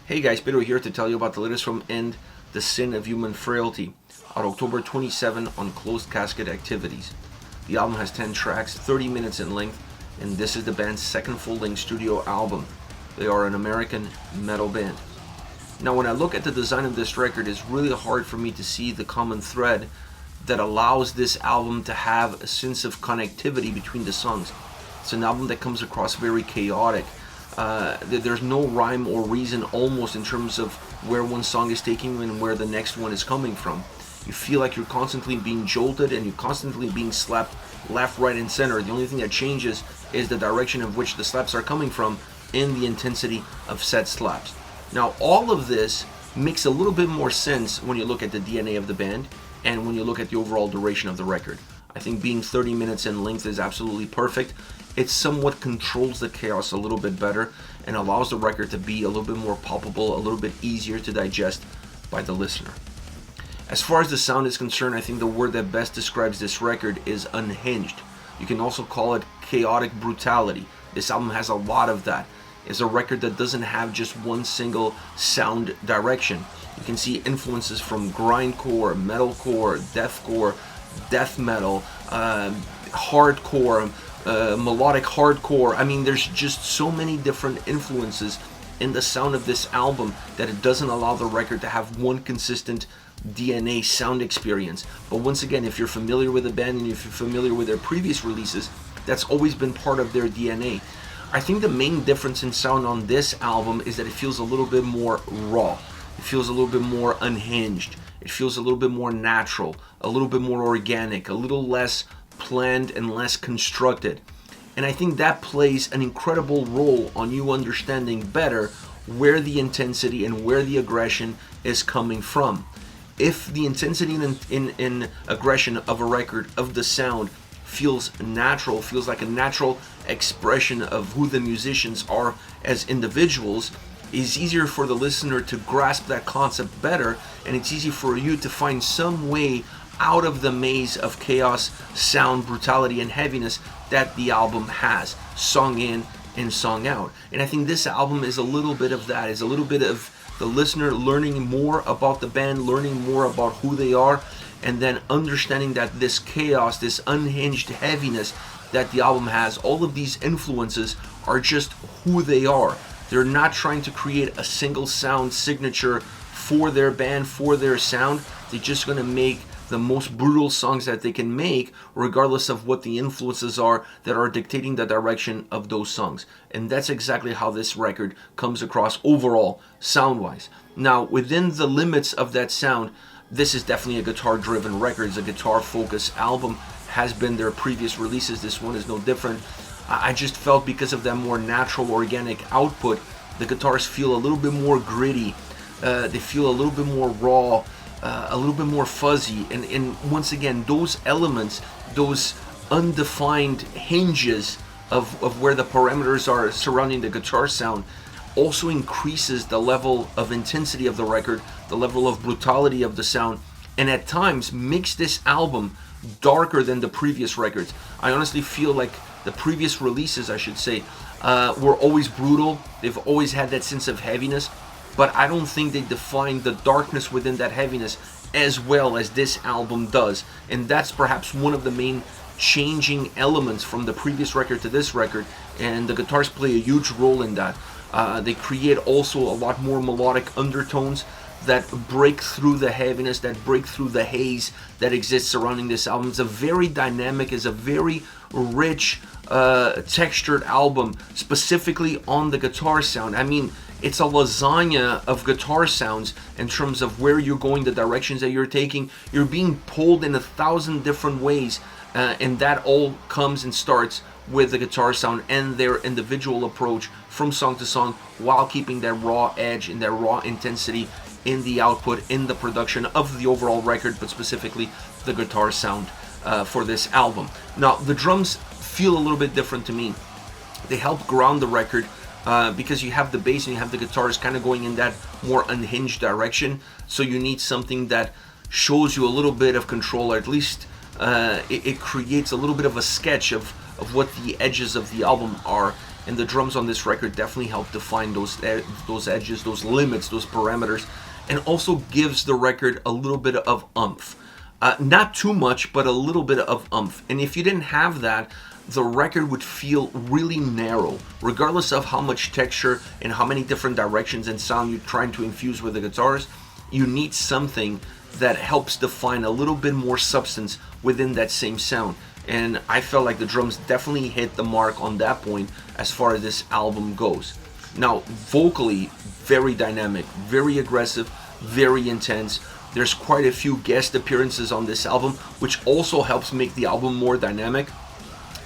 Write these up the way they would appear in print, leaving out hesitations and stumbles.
Hey guys, Pedro here to tell you about the latest from End, the Sin of Human Frailty, on October 27 on Closed Casket Activities. The album has 10 tracks, 30 minutes in length, and this is the band's second full-length studio album. They are an American metal band. Now when I look at the design of this record, it's really hard for me to see the common thread that allows this album to have a sense of connectivity between the songs. It's an album that comes across very chaotic. There's no rhyme or reason almost in terms of where one song is taking you and where the next one is coming from. You feel like you're constantly being jolted and you're constantly being slapped left, right, and center. The only thing that changes is the direction of which the slaps are coming from and the intensity of said slaps. Now all of this makes a little bit more sense when you look at the DNA of the band and when you look at the overall duration of the record. I think being 30 minutes in length is absolutely perfect. It somewhat controls the chaos a little bit better and allows the record to be a little bit more palpable, a little bit easier to digest by the listener. As far as the sound is concerned, I think the word that best describes this record is unhinged. You can also call it chaotic brutality. This album has a lot of that. It's a record that doesn't have just one single sound direction. You can see influences from grindcore, metalcore, deathcore, death metal, hardcore, melodic hardcore. I mean, there's just so many different influences in the sound of this album that it doesn't allow the record to have one consistent DNA sound experience. But once again, if you're familiar with the band and if you're familiar with their previous releases, that's always been part of their DNA. I think the main difference in sound on this album is that it feels a little bit more raw. It feels a little bit more unhinged. It feels a little bit more natural, a little bit more organic, a little less planned and less constructed. And I think that plays an incredible role on you understanding better where the intensity and where the aggression is coming from. If the intensity in aggression of a record, of the sound, feels natural, feels like a natural expression of who the musicians are as individuals, it's easier for the listener to grasp that concept better, and it's easy for you to find some way out of the maze of chaos, sound, brutality, and heaviness that the album has, song in and song out. And I think this album is a little bit of that, is a little bit of the listener learning more about the band, learning more about who they are, and then understanding that this chaos, this unhinged heaviness that the album has, all of these influences are just who they are. They're not trying to create a single sound signature for their band, for their sound. They're just going to make the most brutal songs that they can make, regardless of what the influences are that are dictating the direction of those songs. And that's exactly how this record comes across overall, sound-wise. Now, within the limits of that sound, this is definitely a guitar-driven record. It's a guitar-focused album. Has been their previous releases. This one is no different. I just felt because of that more natural, organic output, the guitars feel a little bit more gritty. They feel a little bit more raw, a little bit more fuzzy. And once again, those elements, those undefined hinges of where the parameters are surrounding the guitar sound also increases the level of intensity of the record, the level of brutality of the sound, and at times makes this album darker than the previous records. I honestly feel like the previous releases, I should say, were always brutal. They've always had that sense of heaviness, but I don't think they defined the darkness within that heaviness as well as this album does. And that's perhaps one of the main changing elements from the previous record to this record, and the guitars play a huge role in that. They create also a lot more melodic undertones that break through the heaviness, that break through the haze that exists surrounding this album. It's a very dynamic, it's a very rich, textured album, specifically on the guitar sound. I mean, it's a lasagna of guitar sounds in terms of where you're going, the directions that you're taking. You're being pulled in 1,000 different ways, and that all comes and starts with the guitar sound and their individual approach from song to song, while keeping that raw edge and that raw intensity in the output, in the production of the overall record, but specifically the guitar sound for this album. Now, the drums feel a little bit different to me. They help ground the record because you have the bass and you have the guitars kind of going in that more unhinged direction. So you need something that shows you a little bit of control, or at least it creates a little bit of a sketch of what the edges of the album are. and the drums on this record definitely help define those edges, those limits, those parameters, and also gives the record a little bit of oomph. Not too much, but a little bit of oomph. And if you didn't have that, the record would feel really narrow, regardless of how much texture and how many different directions and sound you're trying to infuse with the guitars. You need something that helps define a little bit more substance within that same sound. And I felt like the drums definitely hit the mark on that point as far as this album goes. Now, vocally, very dynamic, very aggressive, very intense. There's quite a few guest appearances on this album, which also helps make the album more dynamic.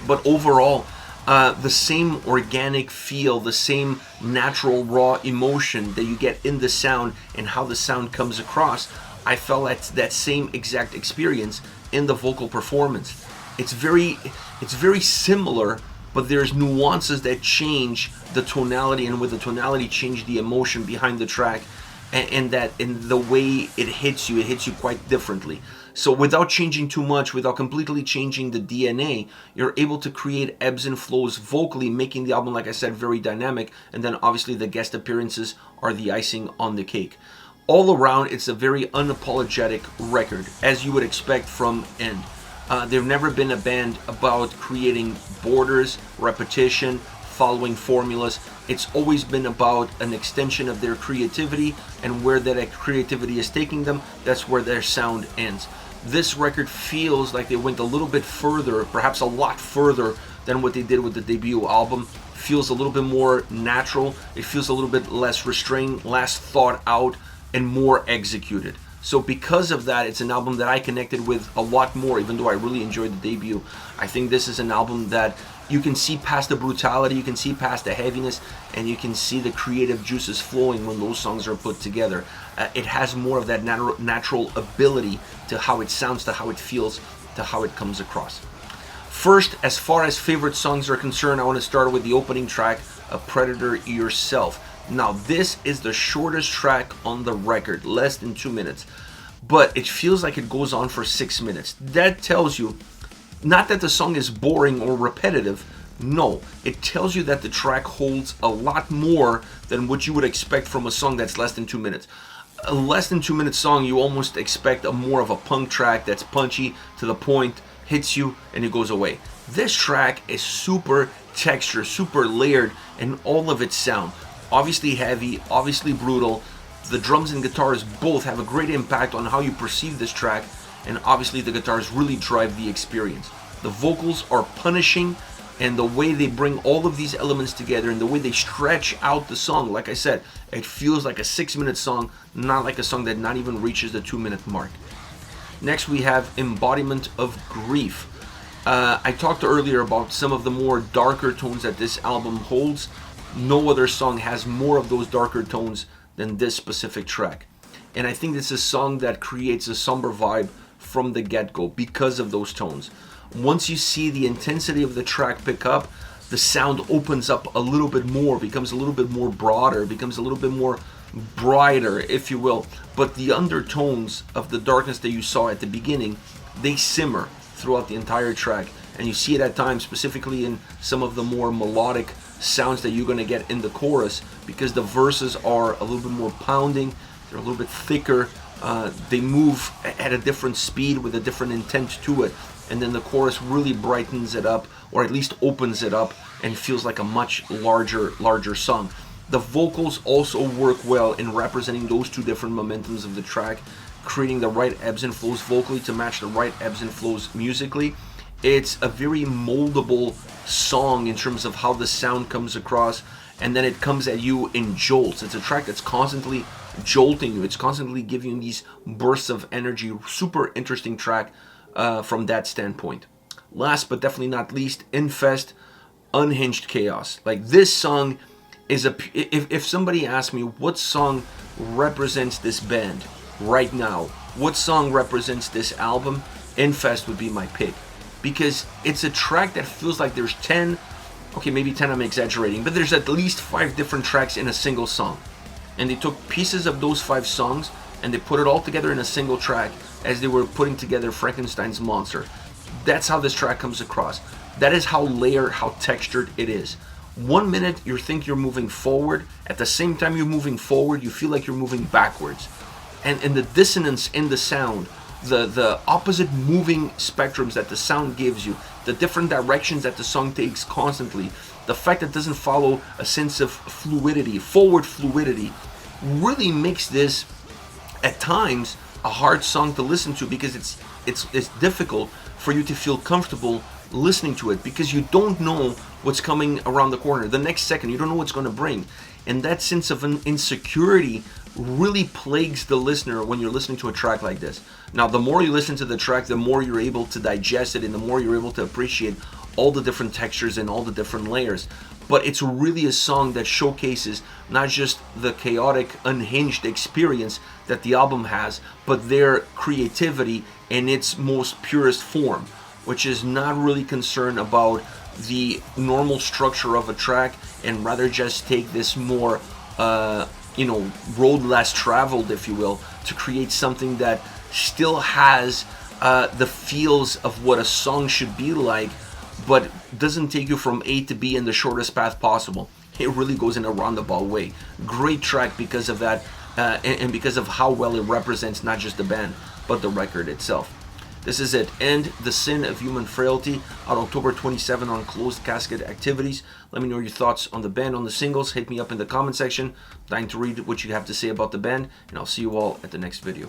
But overall, the same organic feel, the same natural raw emotion that you get in the sound and how the sound comes across, I felt that same exact experience in the vocal performance. It's very similar, but there's nuances that change the tonality, and with the tonality change the emotion behind the track, and that in the way it hits you quite differently. So without changing too much, without completely changing the DNA, you're able to create ebbs and flows vocally, making the album, like I said, very dynamic. And then obviously the guest appearances are the icing on the cake. All around, it's a very unapologetic record, as you would expect from End. They've never been a band about creating borders, repetition, following formulas. It's always been about an extension of their creativity, and where that creativity is taking them, that's where their sound ends. This record feels like they went a little bit further, perhaps a lot further than what they did with the debut album. Feels a little bit more natural. It feels a little bit less restrained, less thought out, and more executed. So because of that, it's an album that I connected with a lot more, even though I really enjoyed the debut. I think this is an album that you can see past the brutality, you can see past the heaviness, and you can see the creative juices flowing when those songs are put together. It has more of that natural ability to how it sounds, to how it feels, to how it comes across. First, as far as favorite songs are concerned, I want to start with the opening track, A Predator Yourself. Now, this is the shortest track on the record, less than 2 minutes, but it feels like it goes on for 6 minutes. That tells you, not that the song is boring or repetitive, no, it tells you that the track holds a lot more than what you would expect from a song that's less than 2 minutes. A less than 2 minute song, you almost expect more of a punk track that's punchy, to the point, hits you, and it goes away. This track is super textured, super layered in all of its sound. Obviously heavy, obviously brutal. The drums and guitars both have a great impact on how you perceive this track, and obviously the guitars really drive the experience. The vocals are punishing, and the way they bring all of these elements together and the way they stretch out the song, like I said, it feels like a 6 minute song, not like a song that not even reaches the 2 minute mark. Next we have Embodiment of Grief. I talked earlier about some of the more darker tones that this album holds. No other song has more of those darker tones than this specific track. And I think this is a song that creates a somber vibe from the get-go because of those tones. Once you see the intensity of the track pick up, the sound opens up a little bit more, becomes a little bit more broader, becomes a little bit more brighter, if you will. But the undertones of the darkness that you saw at the beginning, they simmer throughout the entire track. And you see it at times, specifically in some of the more melodic sounds that you're going to get in the chorus, because the verses are a little bit more pounding, they're a little bit thicker, they move at a different speed with a different intent to it, and then the chorus really brightens it up, or at least opens it up, and feels like a much larger song. The vocals also work well in representing those two different momentums of the track, creating the right ebbs and flows vocally to match the right ebbs and flows musically. It's a very moldable song in terms of how the sound comes across, and then it comes at you in jolts. It's a track that's constantly jolting you. It's constantly giving you these bursts of energy. Super interesting track from that standpoint. Last but definitely not least, Infest, Unhinged Chaos. Like, this song is if somebody asked me what song represents this band right now, what song represents this album, Infest would be my pick. Because it's a track that feels like there's 10, okay, maybe 10 I'm exaggerating, but there's at least 5 different tracks in a single song. And they took pieces of those 5 songs and they put it all together in a single track as they were putting together Frankenstein's monster. That's how this track comes across. That is how layered, how textured it is. 1 minute you think you're moving forward, at the same time you're moving forward, you feel like you're moving backwards. And the dissonance in the sound, the opposite moving spectrums that the sound gives you, the different directions that the song takes constantly, the fact that it doesn't follow a sense of fluidity, forward fluidity, really makes this at times a hard song to listen to, because it's difficult for you to feel comfortable listening to it, because you don't know what's coming around the corner the next second. You don't know what's going to bring, and that sense of insecurity really plagues the listener when you're listening to a track like this. Now, the more you listen to the track, the more you're able to digest it, and the more you're able to appreciate all the different textures and all the different layers. But it's really a song that showcases not just the chaotic, unhinged experience that the album has, but their creativity in its most purest form, which is not really concerned about the normal structure of a track, and rather just take this more road less traveled, if you will, to create something that still has the feels of what a song should be like, but doesn't take you from A to B in the shortest path possible. It really goes in a roundabout way. Great track because of that, and because of how well it represents not just the band, but the record itself. This is it. And The Sin of Human Frailty, on October 27 on Closed Casket Activities. Let me know your thoughts on the band, on the singles. Hit me up in the comment section. Dying to read what you have to say about the band, and I'll see you all at the next video.